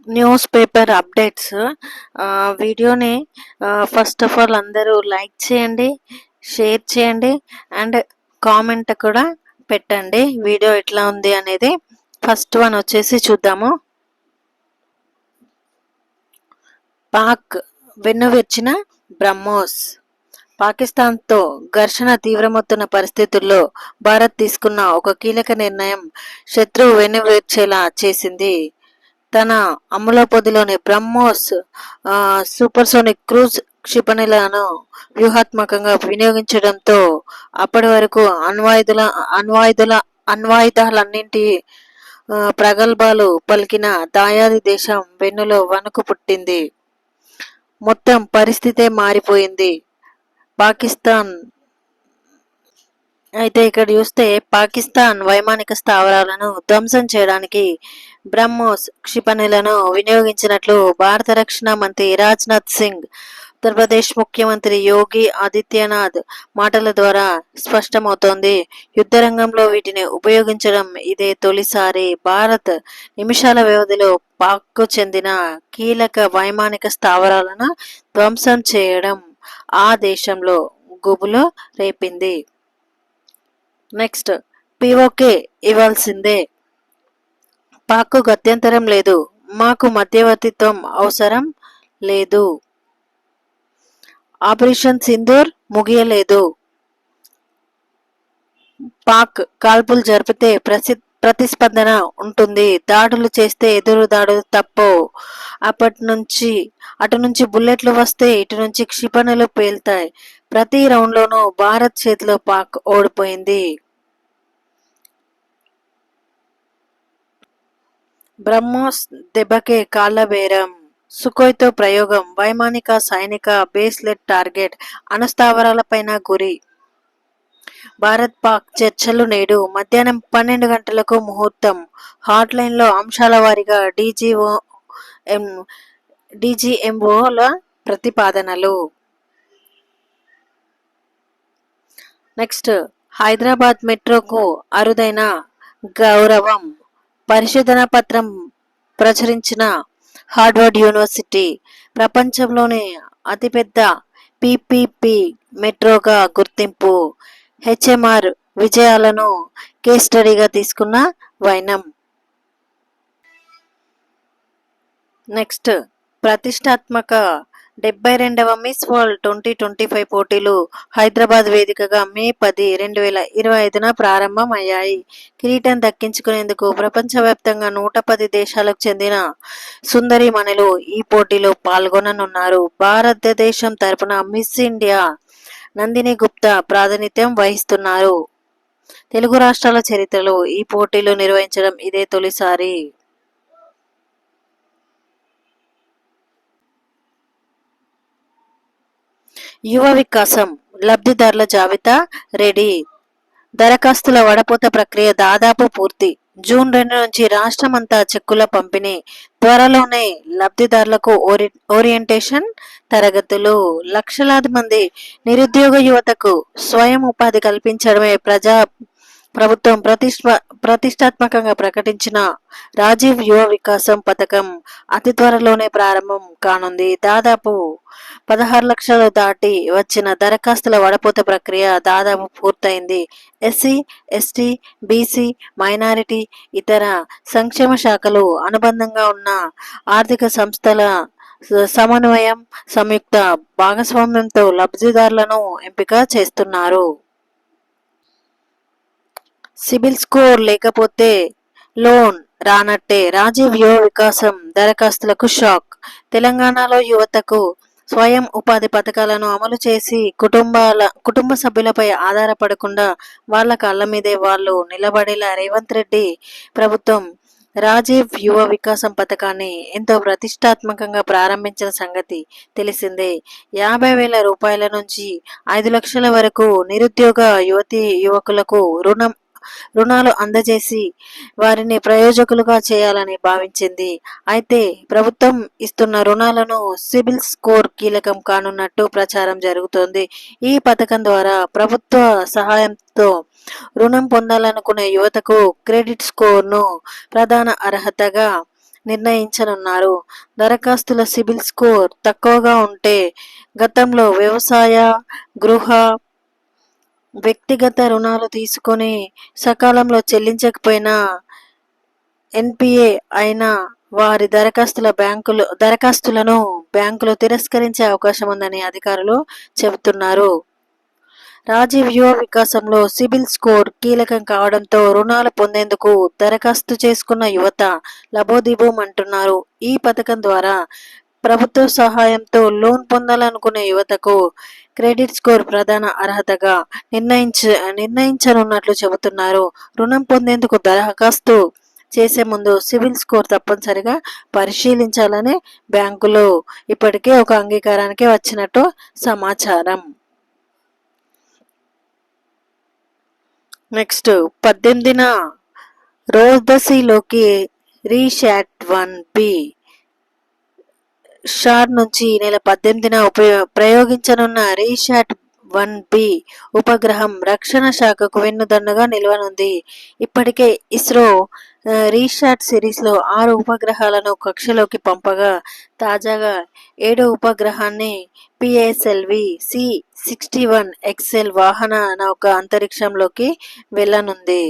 News paper updates వీడియోని first of all అందరూ like చేయండి, షేర్ చేయండి అండ్ కామెంట్ కూడా పెట్టండి. వీడియో ఎట్లా ఉంది అనేది. ఫస్ట్ వన్ వచ్చేసి చూద్దాము. పాక్ వెన్నువిర్చిన బ్రహ్మోస్. పాకిస్తాన్తో ఘర్షణ తీవ్రమవుతున్న పరిస్థితుల్లో భారత్ తీసుకున్న ఒక కీలక నిర్ణయం శత్రువు వెన్నువిర్చేలా చేసింది. తన అమ్ముల పొదిలోని బ్రహ్మోస్ సూపర్సోనిక్ క్రూజ్ క్షిపణులను వ్యూహాత్మకంగా వినియోగించడంతో అప్పటి వరకు అణ్వాయుధాలన్నింటి ప్రగల్భాలు పలికిన దాయాది దేశం వెన్నులో వణుకు పుట్టింది. మొత్తం పరిస్థితే మారిపోయింది. పాకిస్తాన్ అయితే ఇక్కడ చూస్తే పాకిస్తాన్ వైమానిక స్థావరాలను ధ్వంసం చేయడానికి బ్రహ్మోస్ క్షిపణులను వినియోగించినట్లు భారత రక్షణ మంత్రి రాజ్నాథ్ సింగ్, ఉత్తరప్రదేశ్ ముఖ్యమంత్రి యోగి ఆదిత్యనాథ్ మాటల ద్వారా స్పష్టమవుతోంది. యుద్ధరంగంలో వీటిని ఉపయోగించడం ఇదే తొలిసారి. భారత్ నిమిషాల వ్యవధిలో పాక్కు చెందిన కీలక వైమానిక స్థావరాలను ధ్వంసం చేయడం ఆ దేశంలో గుబులు రేపింది. నెక్స్ట్, పిఓకే ఇవ్వాల్సిందే, పాక్కు గత్యంతరం లేదు, మాకు మధ్యవర్తిత్వం అవసరం లేదు. ఆపరేషన్ సింధూర్ ముగియలేదు. పాక్ కాల్పులు జరిపితే ప్రతిస్పందన ఉంటుంది, దాడులు చేస్తే ఎదురు దాడులు తప్పవు. అటు నుంచి బుల్లెట్లు వస్తే ఇటు నుంచి క్షిపణులు పేల్తాయి. ప్రతి రౌండ్లోనూ భారత్ చేతిలో పాక్ ఓడిపోయింది. బ్రహ్మోస్ దెబ్బకే కాళ్లబేరం. సుకోయ్తో ప్రయోగం, వైమానిక సైనిక బేస్లెట్ టార్గెట్, అణుస్థావరాలపైన గురి. భారత్ పాక్ చర్చలు నేడు మధ్యాహ్నం 12 గంటలకు ముహూర్తం. హాట్లైన్లో అంశాల వారీగా డీజీఎంఓల ప్రతిపాదనలు. నెక్స్ట్, హైదరాబాద్ మెట్రోకు అరుదైన గౌరవం. పరిశోధనా పత్రం ప్రచురించిన హార్వర్డ్ యూనివర్సిటీ ప్రపంచంలోనే అతిపెద్ద పీపీపీ మెట్రోగా గుర్తింపు. హెచ్ఎంఆర్ విజయాలను కేస్ స్టడీగా తీసుకున్న వైనం. నెక్స్ట్, ప్రతిష్టాత్మక 72వ మిస్ వరల్డ్ 2025 పోటీలు హైదరాబాద్ వేదికగా మే 10, 2025న ప్రారంభం అయ్యాయి. కిరీటం దక్కించుకునేందుకు ప్రపంచవ్యాప్తంగా 110 దేశాలకు చెందిన సుందరీమణులు ఈ పోటీలో పాల్గొననున్నారు. భారతదేశం తరపున మిస్ ఇండియా నందిని గుప్తా ప్రాతినిధ్యం వహిస్తున్నారు. తెలుగు రాష్ట్రాల చరిత్రలో ఈ పోటీలు నిర్వహించడం ఇదే తొలిసారి. యువ వికాసం లబ్ధిదారుల జాబితా రెడీ. దరఖాస్తుల వడపోత ప్రక్రియ దాదాపు పూర్తి. జూన్ 2 నుంచి రాష్ట్రమంతా చెక్కుల పంపిణీ. త్వరలోనే లబ్ధిదారులకు ఓరియంటేషన్ తరగతులు. లక్షలాది మంది నిరుద్యోగ యువతకు స్వయం ఉపాధి కల్పించడమే ప్రభుత్వం ప్రతిష్టాత్మకంగా ప్రకటించిన రాజీవ్ యువ వికాసం పథకం అతి త్వరలోనే ప్రారంభం కానుంది. దాదాపు 16 లక్షలు దాటి వచ్చిన దరఖాస్తుల వడపోత ప్రక్రియ దాదాపు పూర్తయింది. ఎస్సీ, ఎస్టీ, బీసీ, మైనారిటీ, ఇతర సంక్షేమ శాఖలు అనుబంధంగా ఉన్న ఆర్థిక సంస్థల సమన్వయం, సంయుక్త భాగస్వామ్యంతో లబ్ధిదారులను ఎంపిక చేస్తున్నారు. సిబిల్ స్కోర్ లేకపోతే లోన్ రానట్టే. రాజీవ్ యువ వికాసం దరఖాస్తులకు షాక్. తెలంగాణలో యువతకు స్వయం ఉపాధి పథకాలను అమలు చేసి కుటుంబ సభ్యులపై ఆధారపడకుండా వాళ్ళ కాళ్ళ మీదే వాళ్ళు నిలబడేలా రేవంత్ రెడ్డి ప్రభుత్వం రాజీవ్ యువ వికాసం పథకాన్ని ఎంతో ప్రతిష్టాత్మకంగా ప్రారంభించిన సంగతి తెలిసిందే. 50,000 రూపాయల నుంచి 5 లక్షల వరకు నిరుద్యోగ యువకులకు రుణాలు అందజేసి వారిని ప్రయోజకులుగా చేయాలని భావించింది. అయితే ప్రభుత్వం ఇస్తున్న రుణాలను సిబిల్ స్కోర్ కీలకం కానున్నట్టు ప్రచారం జరుగుతోంది. ఈ పథకం ద్వారా ప్రభుత్వ సహాయంతో రుణం పొందాలనుకునే యువతకు క్రెడిట్ స్కోర్ను ప్రధాన అర్హతగా నిర్ణయించనున్నారు. దరఖాస్తుల సిబిల్ స్కోర్ తక్కువగా ఉంటే, గతంలో వ్యవసాయ, గృహ, వ్యక్తిగత రుణాలు తీసుకొని సకాలంలో చెల్లించకపోయినా ఎన్పిఏ అయిన వారి దరఖాస్తులను బ్యాంకులు తిరస్కరించే అవకాశం ఉందని అధికారులు చెబుతున్నారు. రాజీవ్ యువ వికాసంలో సిబిల్ స్కోర్ కీలకం కావడంతో రుణాలు పొందేందుకు దరఖాస్తు చేసుకున్న యువత లబోదిబోమంటున్నారు. ఈ పథకం ద్వారా ప్రభుత్వ సహాయంతో లోన్ పొందాలనుకునే యువతకు క్రెడిట్ స్కోర్ ప్రధాన అర్హతగా నిర్ణయించనున్నట్లు చెబుతున్నారు. రుణం పొందేందుకు దరఖాస్తు చేసే ముందు సిబిల్ స్కోర్ తప్పనిసరిగా పరిశీలించాలని బ్యాంకులు ఇప్పటికే ఒక అంగీకారానికి వచ్చినట్టు సమాచారం. నెక్స్ట్ 18న రోదసీలోకి రీశాట్ 1B షార్ నుంచి ఈ నెల 18న ప్రయోగించనున్న రీశాట్ 1B ఉపగ్రహం రక్షణ శాఖకు వెన్నుదన్నుగా నిలవనుంది. ఇప్పటికే ఇస్రో రీశాట్ సిరీస్లో 6 ఉపగ్రహాలను కక్షలోకి పంపగా, తాజాగా 7వ ఉపగ్రహాన్ని పిఎస్ఎల్వి C61XL వాహన నౌక అంతరిక్షంలోకి వెళ్లనుంది.